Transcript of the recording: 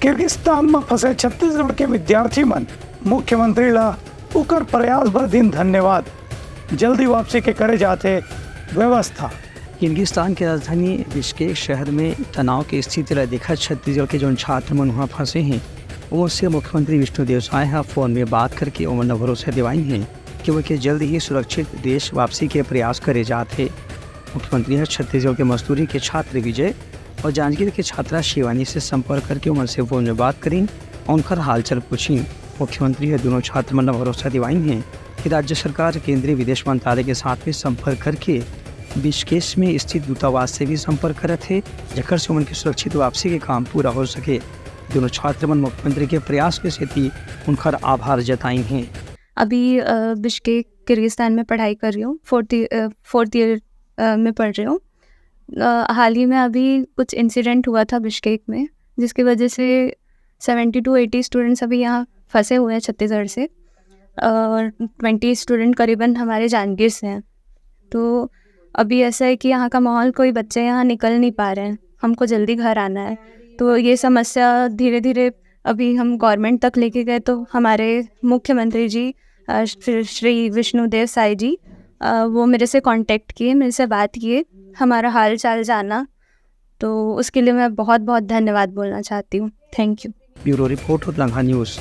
Kyrgyzstan में फंसे छत्तीसगढ़ के विद्यार्थी मन मुख्यमंत्री ला उकर प्रयास बर दिन धन्यवाद। जल्दी वापसी के करे जाते व्यवस्था। किर्गिस्तान की राजधानी बिश्केक शहर में तनाव की स्थिति ला देखा छत्तीसगढ़ के जो छात्र मन वहाँ फंसे हैं उससे मुख्यमंत्री विष्णुदेव साय हाँ फोन में बात करके उमन भरोसा दिवाई हैं कि वह के जल्द ही सुरक्षित देश वापसी के प्रयास करे जाते। मुख्यमंत्री छत्तीसगढ़ के मस्तूरी के छात्र विजय और जांजगीर के छात्रा शिवानी से संपर्क करके उनसे फोन में बात करी और उनका हालचाल पूछी। मुख्यमंत्री दोनों छात्र मन भरोसा दिवाई हैं कि राज्य सरकार केंद्रीय विदेश मंत्रालय के साथ भी संपर्क करके बिश्केक में स्थित दूतावास से भी संपर्क करे थे जकर से उनकी सुरक्षित वापसी के काम पूरा हो सके। दोनों छात्र मन मुख्यमंत्री के प्रयास के प्रति उनका आभार जताई हैं। अभी बिश्केक किर्गिस्तान में पढ़ाई कर रही हूँ, फोर्थ ईयर में पढ़ रही हूँ। हाल ही में अभी कुछ इंसिडेंट हुआ था बिश्केक में जिसकी वजह से 70 to 80 स्टूडेंट्स अभी यहाँ फंसे हुए हैं छत्तीसगढ़ से और 20 स्टूडेंट करीबन हमारे जांजगीर से हैं। तो अभी ऐसा है कि यहाँ का माहौल, कोई बच्चे यहाँ निकल नहीं पा रहे हैं, हमको जल्दी घर आना है। तो ये समस्या धीरे धीरे अभी हम गवर्नमेंट तक लेके गए तो हमारे मुख्यमंत्री जी श्री विष्णुदेव साय जी वो मेरे से कांटेक्ट किए, मेरे से बात किए, हमारा हाल चाल जाना। तो उसके लिए मैं बहुत बहुत धन्यवाद बोलना चाहती हूँ। Thank you. ब्यूरो रिपोर्ट उदलंघा न्यूज़।